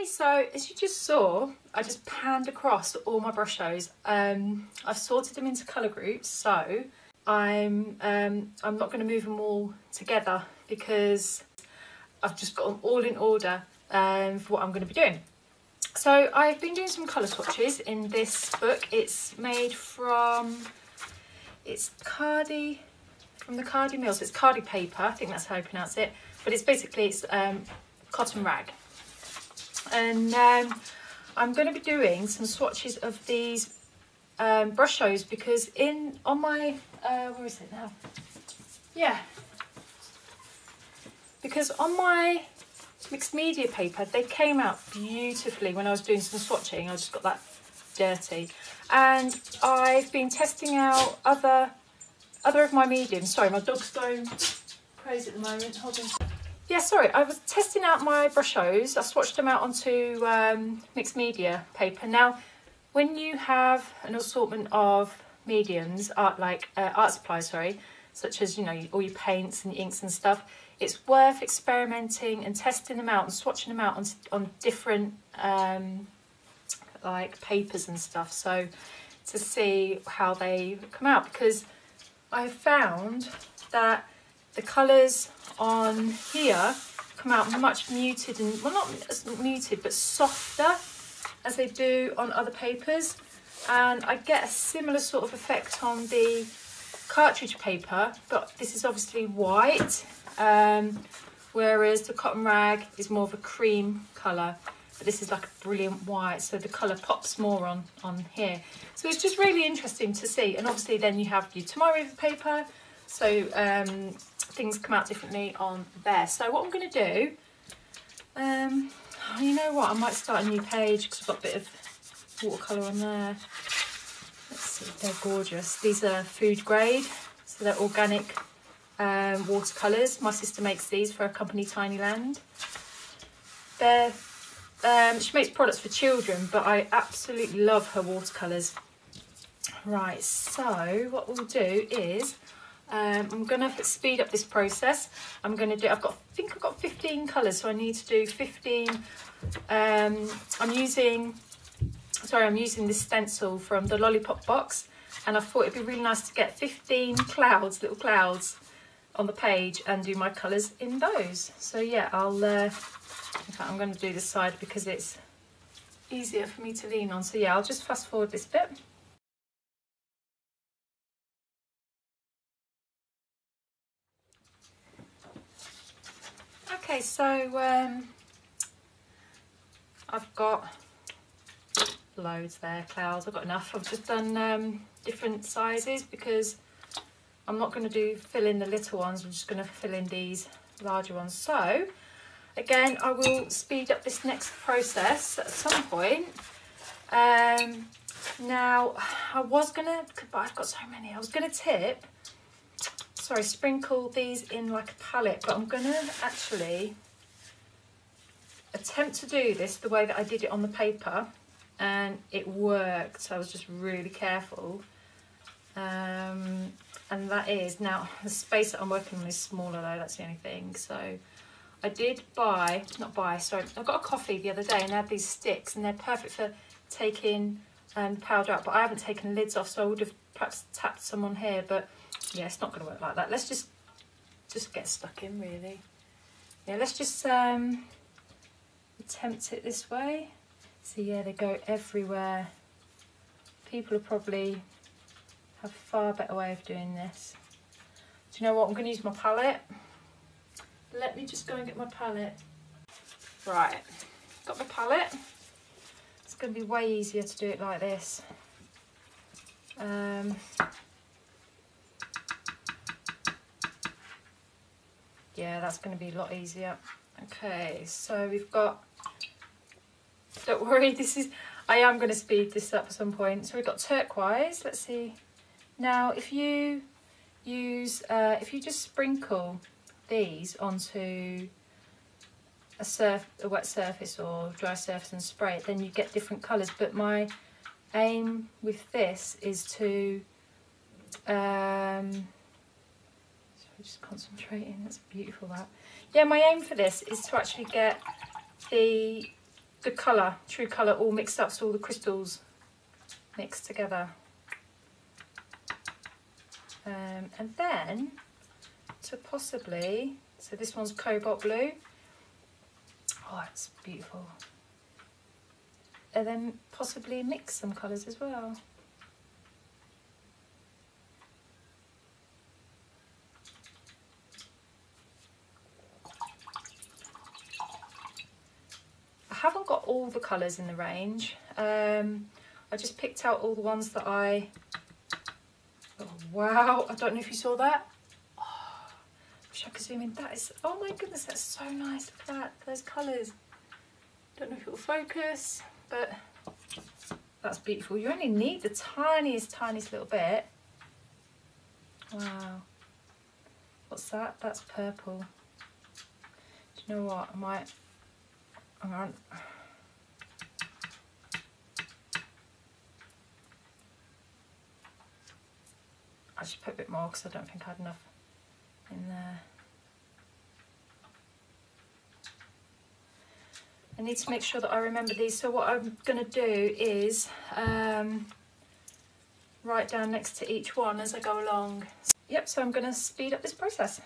So as you just saw, I just panned across all my Brushos. I've sorted them into colour groups, so I'm not going to move them all together because I've just got them all in order for what I'm going to be doing. So I've been doing some colour swatches in this book. It's made from, from the Cardi Mills. It's Cardi paper, I think that's how you pronounce it, but it's basically cotton rag. And I'm going to be doing some swatches of these Brushos because on my where is it now? Yeah, because on my mixed media paper they came out beautifully when I was doing some swatching. I just got that dirty, and I've been testing out other of my mediums. Sorry, my dog's going crazy at the moment. Hold on. Yeah, sorry, I was testing out my Brushos. I swatched them out onto mixed media paper. Now, when you have an assortment of mediums, art supplies, sorry, such as, you know, all your paints and inks and stuff, it's worth experimenting and testing them out and swatching them out on different like papers and stuff, so to see how they come out, because I found that the colours on here come out much muted, and well, not as muted but softer as they do on other papers, and I get a similar sort of effect on the cartridge paper, but this is obviously white, whereas the cotton rag is more of a cream colour, but this is like a brilliant white, so the colour pops more on here. So it's just really interesting to see, and obviously then you have your tomorrow paper, so things come out differently on there. So what I'm going to do, you know what, I might start a new page because I've got a bit of watercolour on there. Let's see, they're gorgeous. These are food grade, so they're organic watercolours. My sister makes these for a company, Tinyland. She makes products for children, but I absolutely love her watercolours. Right, so what we'll do is I'm going to speed up this process. I think I've got 15 colours, so I need to do 15. I'm using this stencil from the Lollipop box, and I thought it'd be really nice to get 15 clouds, little clouds on the page, and do my colours in those. So yeah, in fact, I'm going to do this side because it's easier for me to lean on. So yeah, I'll just fast forward this bit. Okay, so I've got loads there, clouds. I've got enough. I've just done different sizes because I'm not going to fill in the little ones. I'm just going to fill in these larger ones. So again, I will speed up this next process at some point. Now, but I've got so many. I was going to sprinkle these in like a palette, but I'm going to actually attempt to do this the way that I did it on the paper, and it worked. So I was just really careful. And that is, now the space that I'm working on is smaller though, that's the only thing. So I did I got a coffee the other day and they had these sticks, and they're perfect for taking powder out, but I haven't taken the lids off, so I would have perhaps tapped some on here, but yeah, it's not going to work like that. Let's just get stuck in, really. Yeah, let's just attempt it this way. So yeah, they go everywhere. People probably have a far better way of doing this. Do you know what? I'm going to use my palette. Let me just go and get my palette. Right, got my palette. It's going to be way easier to do it like this. Yeah, that's going to be a lot easier. Okay, so we've got, don't worry, I am going to speed this up at some point. So we've got turquoise. Let's see. Now, if you just sprinkle these onto a wet surface or dry surface and spray it, then you get different colours. But my aim with this is to just concentrating. That's beautiful, that. Yeah, my aim for this is to actually get the good colour, true colour, all mixed up, so all the crystals mixed together. And then to possibly, so this one's Cobolt Blue. Oh, it's beautiful. And then possibly mix some colours as well. I haven't got all the colours in the range. I just picked out all the ones that I... Oh, wow, I don't know if you saw that. Oh, I wish I could zoom in. That is, oh my goodness, that's so nice. Look at that, those colours. Don't know if it will focus, but that's beautiful. You only need the tiniest little bit. Wow. What's that? That's purple. Do you know what? I might, hang on. I should put a bit more because I don't think I had enough in there. I need to make sure that I remember these. So what I'm going to do is write down next to each one as I go along. Yep, so I'm going to speed up this process.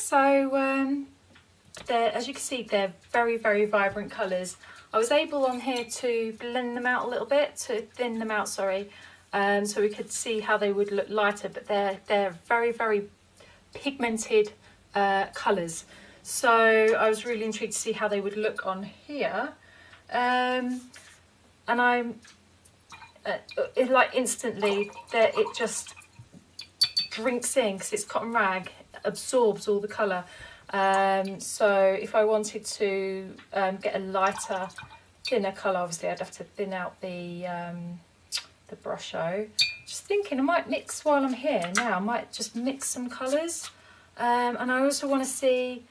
So as you can see, they're very, very vibrant colours. I was able on here to blend them out a little bit, to thin them out, sorry, so we could see how they would look lighter, but they're very, very pigmented colours. So I was really intrigued to see how they would look on here. And I'm like instantly, it just drinks in because it's cotton rag, absorbs all the colour. So if I wanted to get a lighter, thinner colour, obviously I'd have to thin out the Brusho. Just thinking I might mix while I'm here now, I might just mix some colours. And I also want to see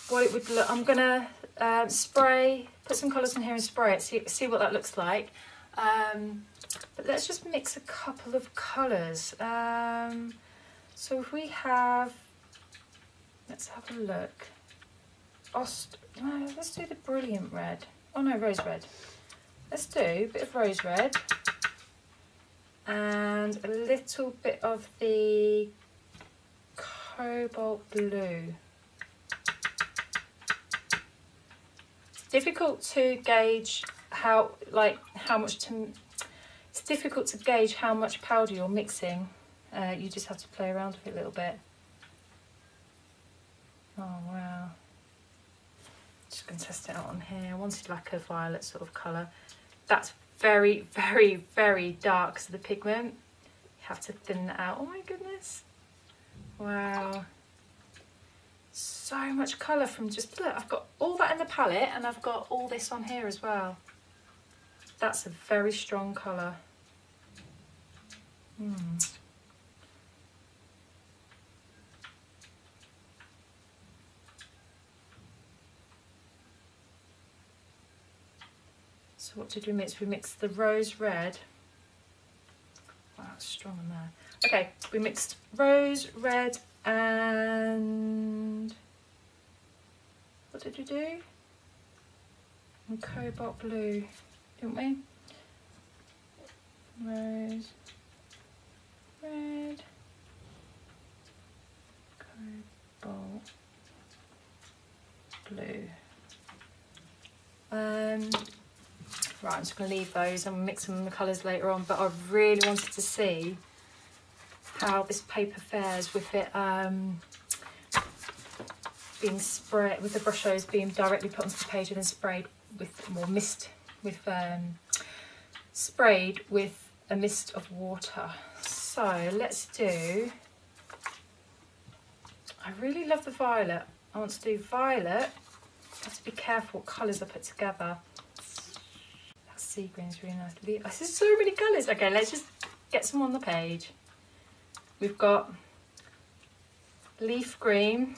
what it would look. I'm going to put some colours in here and spray it, see what that looks like. But let's just mix a couple of colours. So if we have, let's have a look. Let's do the Brilliant Red. Oh no, Rose Red. let's do a bit of rose red and a little bit of the Cobolt Blue. It's difficult to gauge it's difficult to gauge how much powder you're mixing. You just have to play around with it a little bit. Oh wow. Just going to test it out on here. I wanted like a violet sort of colour. That's very, very, very dark, so the pigment, you have to thin that out. Oh my goodness. Wow. So much colour from just, look, I've got all that in the palette and I've got all this on here as well. That's a very strong colour. So what did we mix? We mixed the rose red. Wow, it's strong in there. Okay, we mixed rose red and what did we do? And Cobolt Blue, didn't we? Rose red, Cobolt Blue. Right, I'm just going to leave those and mix them in the colours later on, but I really wanted to see how this paper fares with it being sprayed, with the Brushos being directly put onto the page and then sprayed with, or mist with, sprayed with a mist of water. So let's do, I really love the violet. I want to do violet. I have to be careful what colours I put together. Sea green's really nice. This is so many colours. Okay, let's just get some on the page. We've got leaf green.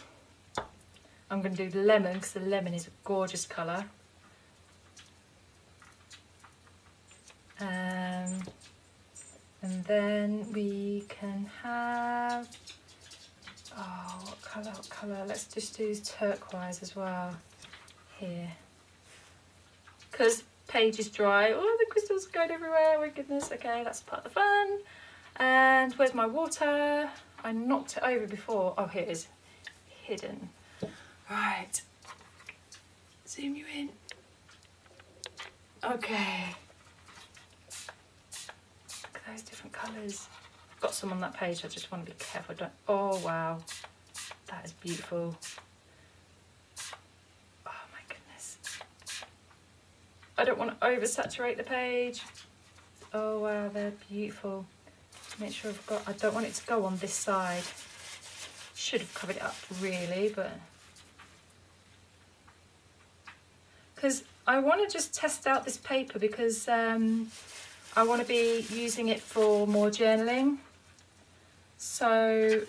I'm going to do the lemon because the lemon is a gorgeous colour. And then we can have, oh, what colour, what colour? Let's just do turquoise as well here. Because page is dry. Oh, the crystals are going everywhere. Oh my goodness. Okay, that's part of the fun. And where's my water? I knocked it over before. Oh, here it is. Hidden. Right. Zoom you in. Okay. Look at those different colours. I've got some on that page. I just want to be careful. Don't. Oh wow. That is beautiful. I don't want to oversaturate the page. Oh wow, they're beautiful. Make sure I've got, I don't want it to go on this side. Should have covered it up really, but. Because I want to just test out this paper because I want to be using it for more journaling. So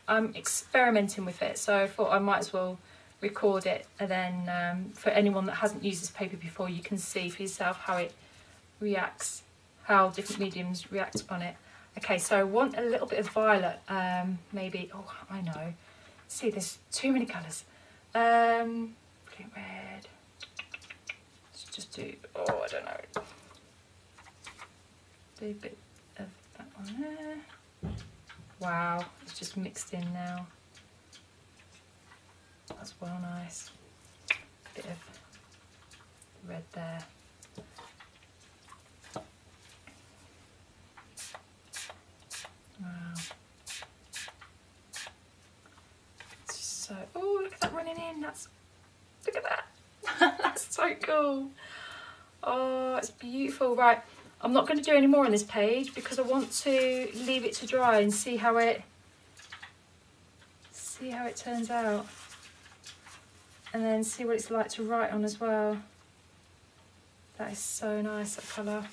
I'm experimenting with it. So I thought I might as well record it, and then for anyone that hasn't used this paper before, you can see for yourself how it reacts, how different mediums react on it. Okay, so I want a little bit of violet, maybe, oh I know, see there's too many colours. Blue, red, let's just do, oh I don't know, do a bit of that one there. Wow, it's just mixed in now. That's well nice. Bit of red there. Wow. It's just so, oh look at that running in. That's, look at that. That's so cool. Oh, it's beautiful. Right, I'm not going to do any more on this page because I want to leave it to dry and see how it turns out. And then see what it's like to write on as well. That is so nice, that colour.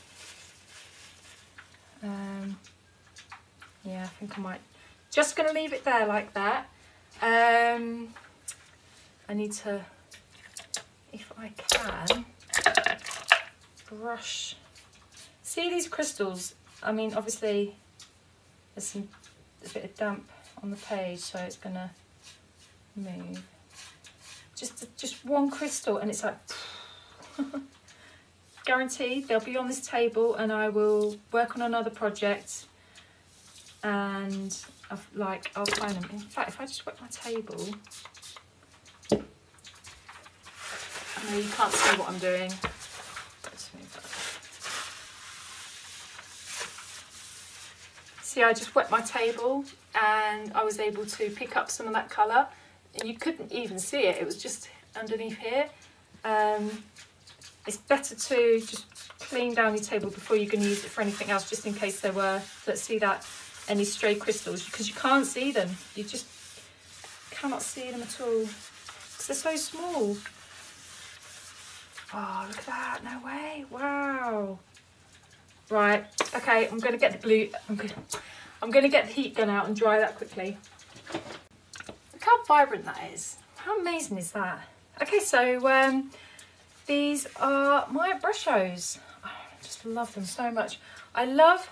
Yeah, I think I might. Just going to leave it there like that. I need to, if I can, brush. See these crystals? I mean, obviously, there's a bit of damp on the page, so it's going to move. Just one crystal and it's like guaranteed they'll be on this table, and I will work on another project, and I'll find them. In fact, if I just wet my table, I know you can't see what I'm doing. Let's move that. See, I just wet my table and I was able to pick up some of that colour, and you couldn't even see it, it was just underneath here. It's better to just clean down your table before you can use it for anything else, just in case there were, let's see that, any stray crystals, because you can't see them. You just cannot see them at all because they're so small. Oh, look at that, no way, wow. Right, okay, I'm going to get the glue, I'm going to get the heat gun out and dry that quickly. Look how vibrant that is. How amazing is that? Okay, so these are my Brushos. Oh, I just love them so much. I love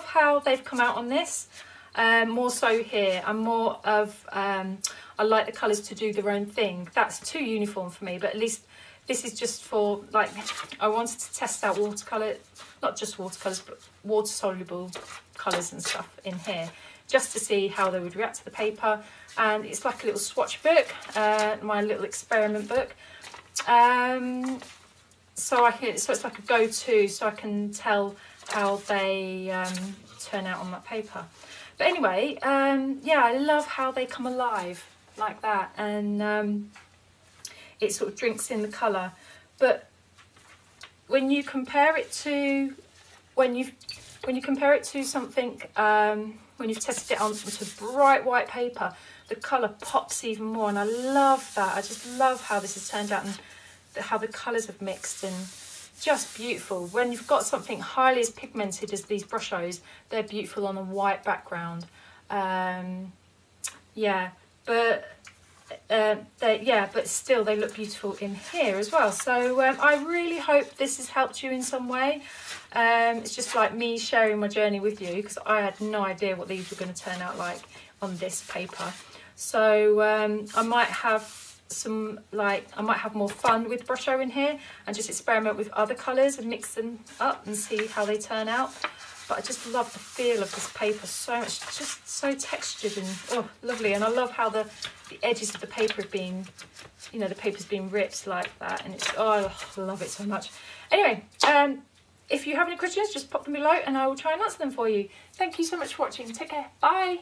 how they've come out on this. More so here. I'm more of, I like the colours to do their own thing. That's too uniform for me, but at least this is just for, like, I wanted to test out watercolour, not just watercolours, but water-soluble colours and stuff in here, just to see how they would react to the paper. And it's like a little swatch book, my little experiment book. So it's like a go-to, so I can tell how they turn out on that paper. But anyway, yeah, I love how they come alive like that, and it sort of drinks in the colour. But when you compare it to when you compare it to something, when you've tested it onto bright white paper, the colour pops even more, and I love that. I just love how this has turned out and how the colours have mixed, and just beautiful. When you've got something highly as pigmented as these Brushos, they're beautiful on a white background. Yeah, but but still they look beautiful in here as well. So I really hope this has helped you in some way. It's just like me sharing my journey with you, because I had no idea what these were going to turn out like on this paper. So I might have more fun with Brusho in here and just experiment with other colours and mix them up and see how they turn out. But I just love the feel of this paper so much, just so textured and oh, lovely. And I love how the edges of the paper have been, you know, the paper's been ripped like that, and it's, oh, I love it so much. Anyway, if you have any questions, just pop them below and I will try and answer them for you. Thank you so much for watching. Take care. Bye.